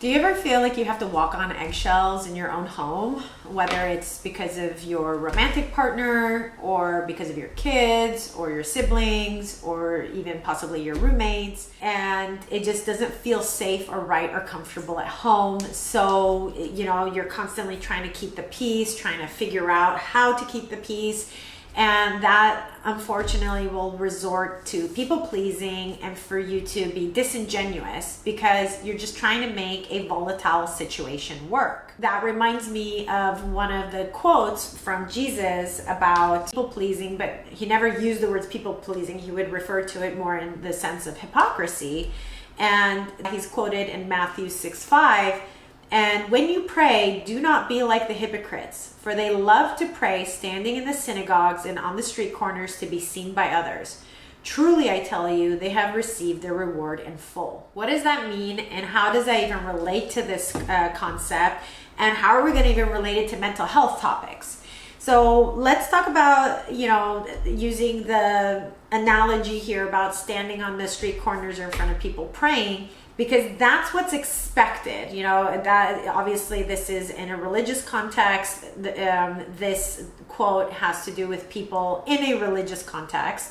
Do you ever feel like you have to walk on eggshells in your own home, whether it's because of your romantic partner or because of your kids or your siblings or even possibly your roommates, and it just doesn't feel safe or right or comfortable at home? So, you're constantly trying to keep the peace, trying to figure out how to keep the peace. And that unfortunately will resort to people pleasing and for you to be disingenuous because you're just trying to make a volatile situation work. That reminds me of one of the quotes from Jesus about people pleasing, but he never used the words people pleasing. He would refer to it more in the sense of hypocrisy. And he's quoted in Matthew 6:5. And when you pray, do not be like the hypocrites, for they love to pray standing in the synagogues and on the street corners to be seen by others. Truly, I tell you, they have received their reward in full. What does that mean, and how does that even relate to this concept, and how are we going to even relate it to mental health topics? So let's talk about, using the analogy here about standing on the street corners or in front of people praying, because that's what's expected. That obviously this is in a religious context. This quote has to do with people in a religious context.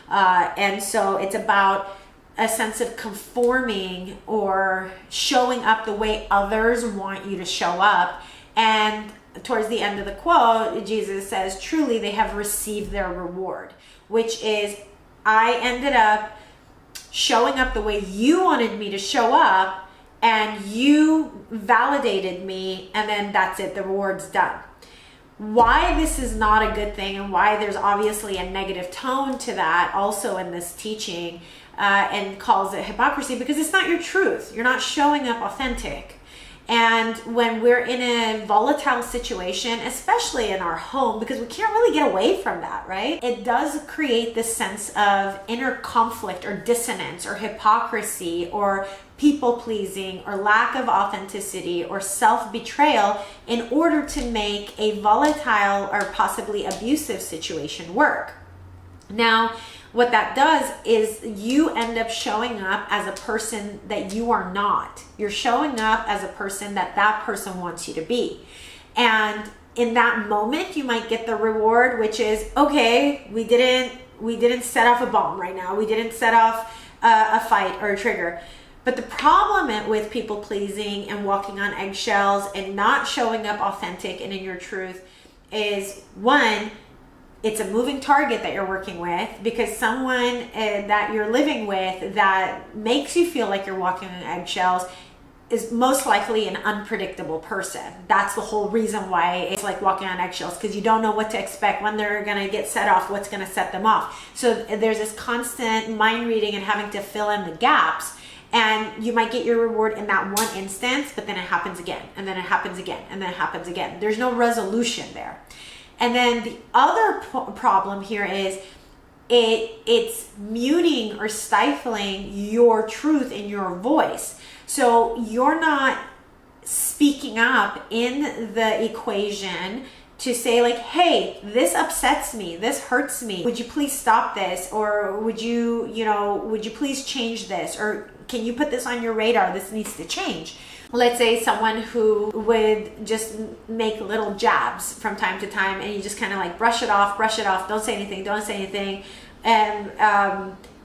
And so it's about a sense of conforming or showing up the way others want you to show up. And towards the end of the quote, Jesus says, truly, they have received their reward, which is, I ended up showing up the way you wanted me to show up, and you validated me, and then that's it, the reward's done. Why this is not a good thing, and why there's obviously a negative tone to that also in this teaching, and calls it hypocrisy, because it's not your truth. You're not showing up authentic. And when we're in a volatile situation, especially in our home, because we can't really get away from that, right? It does create this sense of inner conflict or dissonance or hypocrisy or people pleasing or lack of authenticity or self-betrayal in order to make a volatile or possibly abusive situation work. Now, what that does is you end up showing up as a person that you are not. You're showing up as a person that person wants you to be. And in that moment, you might get the reward, which is, okay, we didn't set off a bomb right now. We didn't set off a fight or a trigger. But the problem with people pleasing and walking on eggshells and not showing up authentic and in your truth is, one, it's a moving target that you're working with, because someone that you're living with that makes you feel like you're walking on eggshells is most likely an unpredictable person. That's the whole reason why it's like walking on eggshells, because you don't know what to expect, when they're going to get set off, what's going to set them off. So there's this constant mind reading and having to fill in the gaps. And you might get your reward in that one instance, but then it happens again, and then it happens again, and then it happens again. There's no resolution there. And then the other problem here is it's muting or stifling your truth in your voice. So you're not speaking up in the equation to say like, hey, this upsets me, this hurts me. Would you please stop this? Or would you please change this? Or can you put this on your radar? This needs to change. Let's say someone who would just make little jabs from time to time, and you just kind of like brush it off, don't say anything. And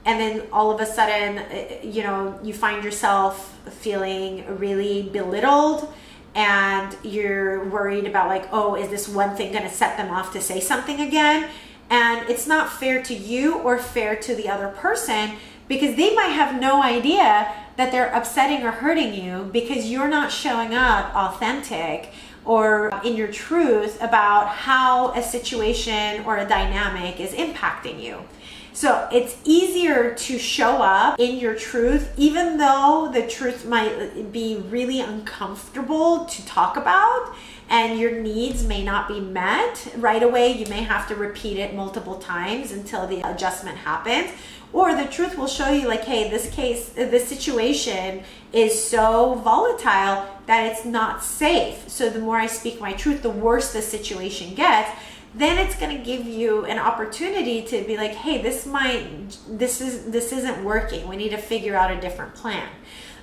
then all of a sudden, you find yourself feeling really belittled, and you're worried about like, oh, is this one thing going to set them off to say something again? And it's not fair to you or fair to the other person, because they might have no idea that they're upsetting or hurting you because you're not showing up authentic or in your truth about how a situation or a dynamic is impacting you. So it's easier to show up in your truth, even though the truth might be really uncomfortable to talk about and your needs may not be met right away. You may have to repeat it multiple times until the adjustment happens. Or the truth will show you like, hey, this situation is so volatile that it's not safe. So the more I speak my truth, the worse the situation gets. Then it's going to give you an opportunity to be like, hey, this isn't working. We need to figure out a different plan.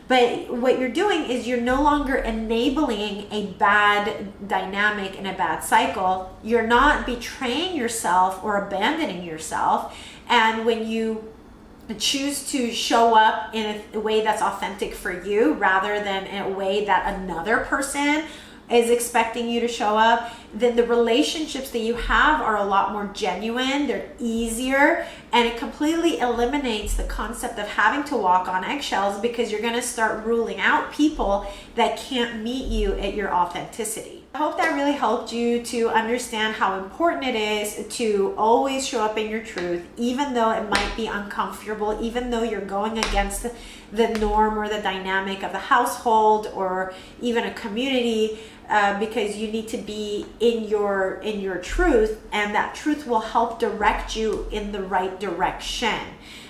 But what you're doing is you're no longer enabling a bad dynamic and a bad cycle. You're not betraying yourself or abandoning yourself. And when you choose to show up in a way that's authentic for you rather than in a way that another person is expecting you to show up, then the relationships that you have are a lot more genuine, they're easier, and it completely eliminates the concept of having to walk on eggshells, because you're gonna start ruling out people that can't meet you at your authenticity. I hope that really helped you to understand how important it is to always show up in your truth, even though it might be uncomfortable, even though you're going against the norm or the dynamic of the household or even a community, because you need to be in your truth, and that truth will help direct you in the right direction.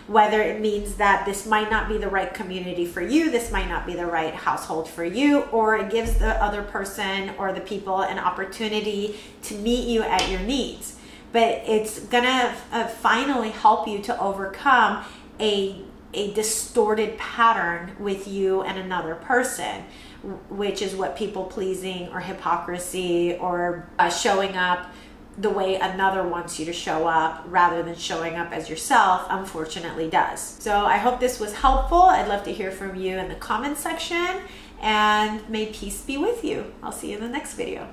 Whether it means that this might not be the right community for you, this might not be the right household for you, or it gives the other person or the people an opportunity to meet you at your needs. But it's gonna finally help you to overcome a distorted pattern with you and another person, which is what people pleasing or hypocrisy or showing up the way another wants you to show up rather than showing up as yourself, unfortunately does. So I hope this was helpful. I'd love to hear from you in the comment section, and may peace be with you. I'll see you in the next video.